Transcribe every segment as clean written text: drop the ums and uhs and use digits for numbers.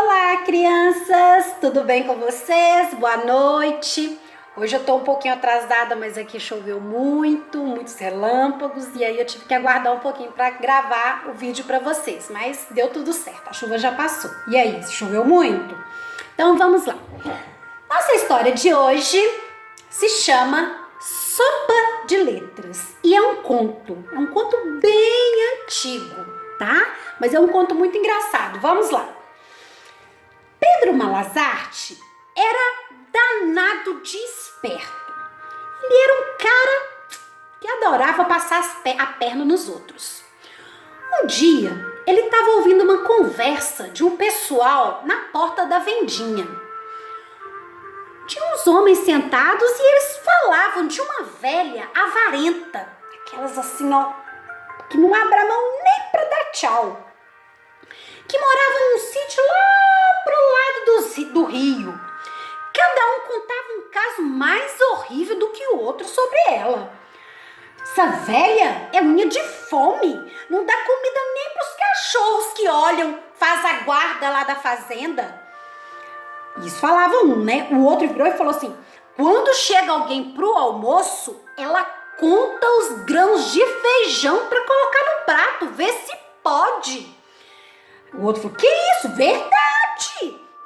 Olá, crianças! Tudo bem com vocês? Boa noite! Hoje eu tô um pouquinho atrasada, mas aqui choveu muitos relâmpagos e aí eu tive que aguardar um pouquinho para gravar o vídeo para vocês, mas deu tudo certo, a chuva já passou. E aí, choveu muito? Então vamos lá. Nossa história de hoje se chama Sopa de Letras e é um conto bem antigo, tá? Mas é um conto muito engraçado. Vamos lá. Pedro Malazarte era danado de esperto. Ele era um cara que adorava passar a perna nos outros. Um dia, ele estava ouvindo uma conversa de um pessoal na porta da vendinha. Tinha uns homens sentados e eles falavam de uma velha avarenta, aquelas assim, ó, que não abre a mão nem para dar tchau, que morava num sítio lá pro lado do rio. Cada um contava um caso mais horrível do que o outro sobre ela. Essa velha é unha de fome, não dá comida nem pros cachorros que olham, faz a guarda lá da fazenda. Isso falava um, né? O outro virou e falou assim: quando chega alguém pro almoço, ela conta os grãos de feijão para colocar no prato, vê se pode. O outro falou: que isso? Verdade!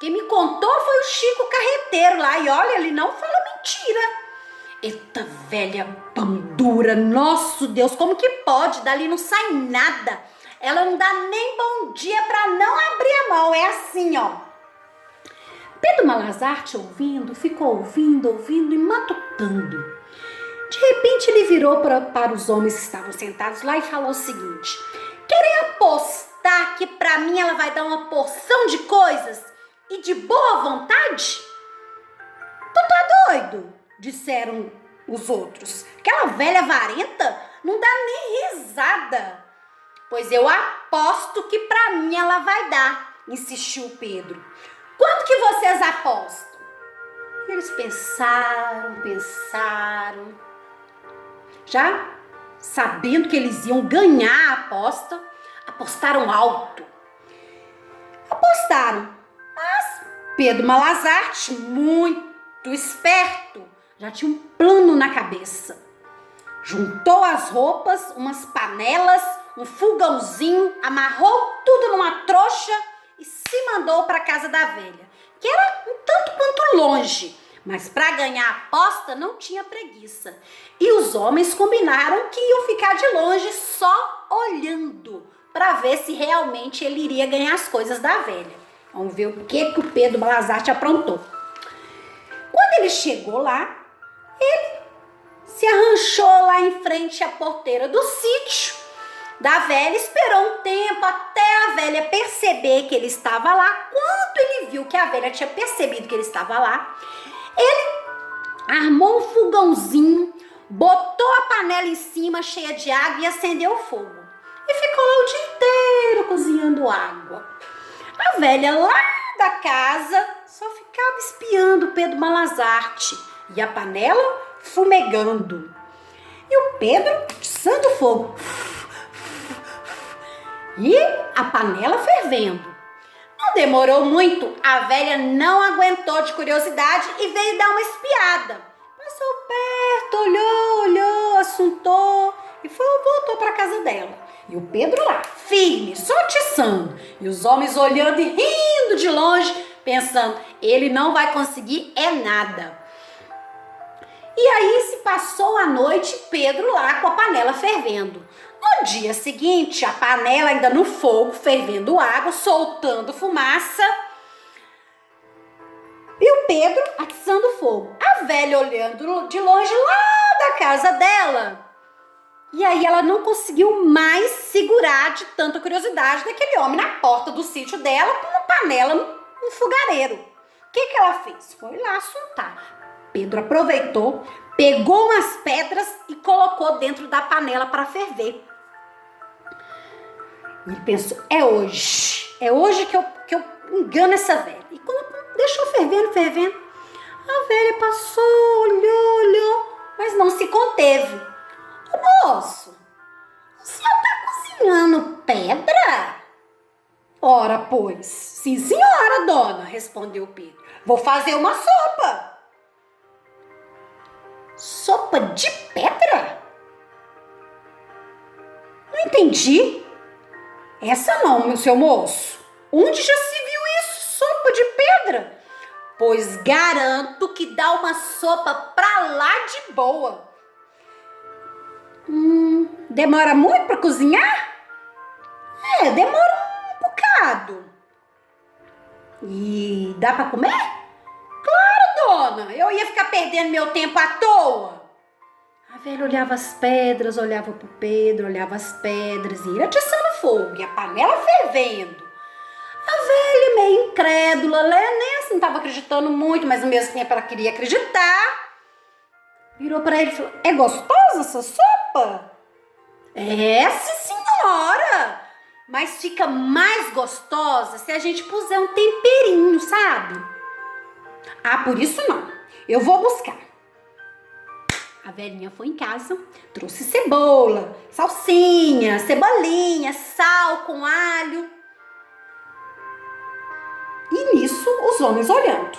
Quem me contou foi o Chico Carreteiro lá. E olha, ele não fala mentira. Eita velha pandura, nosso Deus, como que pode? Dali não sai nada. Ela não dá nem bom dia pra não abrir a mão. É assim, ó. Pedro Malazarte ficou ouvindo e matutando. De repente ele virou para os homens que estavam sentados lá e falou o seguinte: querem apostar que pra mim ela vai dar uma porção de coisas? E de boa vontade? Tu tá doido? Disseram os outros. Aquela velha avarenta não dá nem risada. Pois eu aposto que pra mim ela vai dar, insistiu Pedro. Quanto que vocês apostam? Eles pensaram. Já sabendo que eles iam ganhar a aposta, apostaram alto. Mas Pedro Malazarte, muito esperto, já tinha um plano na cabeça. Juntou as roupas, umas panelas, um fogãozinho, amarrou tudo numa trouxa e se mandou para a casa da velha, que era um tanto quanto longe, mas para ganhar a aposta não tinha preguiça. E os homens combinaram que iam ficar de longe só olhando para ver se realmente ele iria ganhar as coisas da velha. Vamos ver o que o Pedro Malazarte aprontou. Quando ele chegou lá, ele se arranchou lá em frente à porteira do sítio da velha, esperou um tempo até a velha perceber que ele estava lá. Quando ele viu que a velha tinha percebido que ele estava lá, ele armou um fogãozinho, botou a panela em cima cheia de água e acendeu o fogo. E ficou lá o dia inteiro cozinhando água. A velha lá da casa só ficava espiando Pedro Malazarte e a panela fumegando. E o Pedro atiçando o fogo. E a panela fervendo. Não demorou muito, a velha não aguentou de curiosidade e veio dar uma espiada. Passou perto, olhou, assuntou e voltou para casa dela. E o Pedro lá, firme, só atiçando. E os homens olhando e rindo de longe, pensando: ele não vai conseguir nada. E aí se passou a noite, Pedro lá com a panela fervendo. No dia seguinte, a panela ainda no fogo, fervendo água, soltando fumaça. E o Pedro atiçando fogo. A velha olhando de longe lá da casa dela. E aí ela não conseguiu mais segurar de tanta curiosidade daquele homem na porta do sítio dela com uma panela no fogareiro. O que ela fez? Foi lá assuntar. Pedro aproveitou, pegou umas pedras e colocou dentro da panela para ferver. E ele pensou: é hoje que eu engano essa velha. E quando deixou fervendo, a velha passou, olhou, mas não se conteve. Moço, o senhor tá cozinhando pedra? Ora, pois, sim, senhora, dona, respondeu Pedro. Vou fazer uma sopa. Sopa de pedra? Não entendi. Essa não, meu seu moço. Onde já se viu isso, sopa de pedra? Pois garanto que dá uma sopa pra lá de boa. Demora muito pra cozinhar? Demora um bocado. E dá pra comer? Claro, dona. Eu ia ficar perdendo meu tempo à toa. A velha olhava as pedras, olhava pro Pedro, olhava as pedras e ia atiçando fogo e a panela fervendo. A velha, meio incrédula, nem assim estava acreditando muito, mas ao mesmo tempo ela queria acreditar. Virou para ele e falou: é gostosa essa sopa? É, sim, senhora! Mas fica mais gostosa se a gente puser um temperinho, sabe? Ah, por isso não. Eu vou buscar. A velhinha foi em casa, trouxe cebola, salsinha, cebolinha, sal com alho. E nisso, os homens olhando.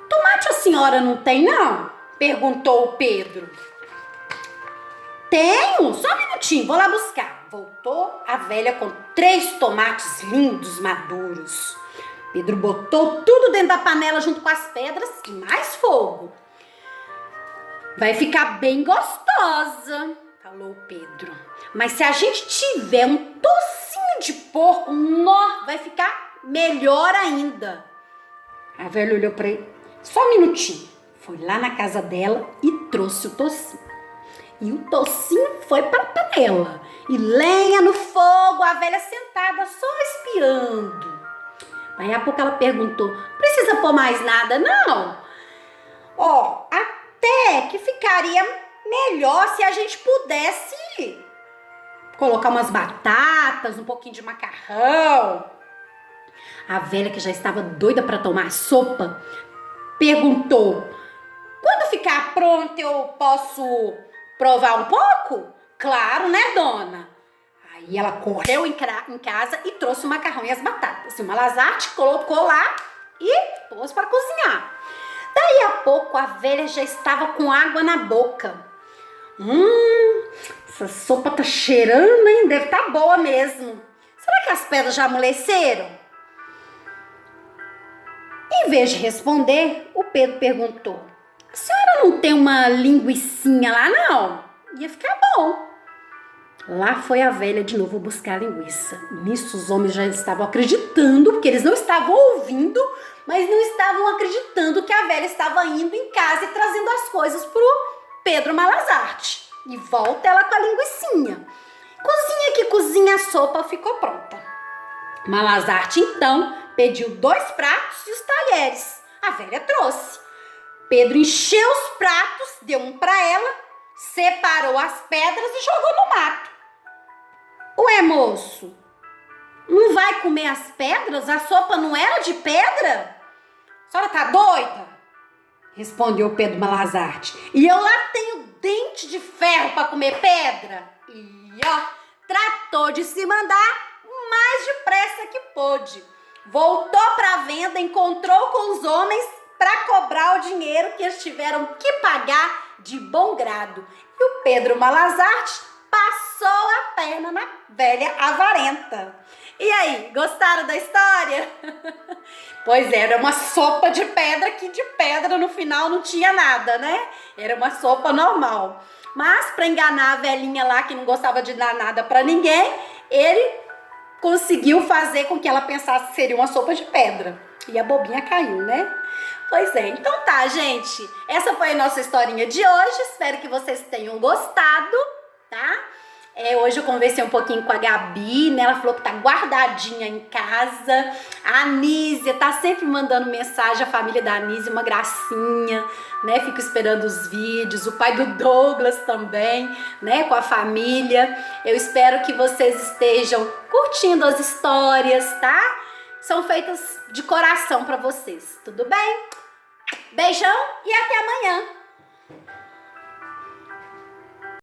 Tomate a senhora não tem, não? Perguntou o Pedro. Tenho, só um minutinho, vou lá buscar. Voltou a velha com 3 tomates lindos, maduros. Pedro botou tudo dentro da panela junto com as pedras e mais fogo. Vai ficar bem gostosa, falou Pedro. Mas se a gente tiver um tocinho de porco, vai ficar melhor ainda. A velha olhou para ele. Só um minutinho. Foi lá na casa dela e trouxe o tocinho. E o tocinho foi para a panela. E lenha no fogo, a velha sentada só espiando. Aí a pouco ela perguntou: precisa pôr mais nada, não? Até que ficaria melhor se a gente pudesse colocar umas batatas, um pouquinho de macarrão. A velha, que já estava doida para tomar sopa, perguntou: quando ficar pronto eu posso provar um pouco? Claro, né, dona? Aí ela correu em casa e trouxe o macarrão e as batatas. E o Malazarte colocou lá e pôs para cozinhar. Daí a pouco a velha já estava com água na boca. Essa sopa tá cheirando, hein? Deve estar boa mesmo. Será que as pedras já amoleceram? Em vez de responder, o Pedro perguntou: a senhora não tem uma linguicinha lá, não? Ia ficar bom. Lá foi a velha de novo buscar a linguiça. Nisso os homens já estavam acreditando, porque eles não estavam ouvindo, mas não estavam acreditando que a velha estava indo em casa e trazendo as coisas pro Pedro Malazarte. E volta ela com a linguicinha. Cozinha que cozinha, a sopa ficou pronta. Malazarte então pediu 2 pratos e os talheres. A velha trouxe. Pedro encheu os pratos, deu um para ela, separou as pedras e jogou no mato. Ué, moço, não vai comer as pedras? A sopa não era de pedra? A senhora tá doida? Respondeu Pedro Malazarte. E eu lá tenho dente de ferro para comer pedra? E tratou de se mandar o mais depressa que pôde. Voltou para a venda, encontrou com os homens para cobrar o dinheiro que eles tiveram que pagar de bom grado. E o Pedro Malazarte passou a perna na velha avarenta. E aí, gostaram da história? Pois é, era uma sopa de pedra, que de pedra no final não tinha nada, né? Era uma sopa normal. Mas para enganar a velhinha lá, que não gostava de dar nada para ninguém, ele conseguiu fazer com que ela pensasse que seria uma sopa de pedra. E a bobinha caiu, né? Pois é, então tá, gente. Essa foi a nossa historinha de hoje. Espero que vocês tenham gostado, tá? Hoje eu conversei um pouquinho com a Gabi, né? Ela falou que tá guardadinha em casa. A Anísia tá sempre mandando mensagem, a família da Anísia, uma gracinha, né? Fico esperando os vídeos. O pai do Douglas também, né? Com a família. Eu espero que vocês estejam curtindo as histórias, tá? São feitas de coração pra vocês, tudo bem? Beijão e até amanhã!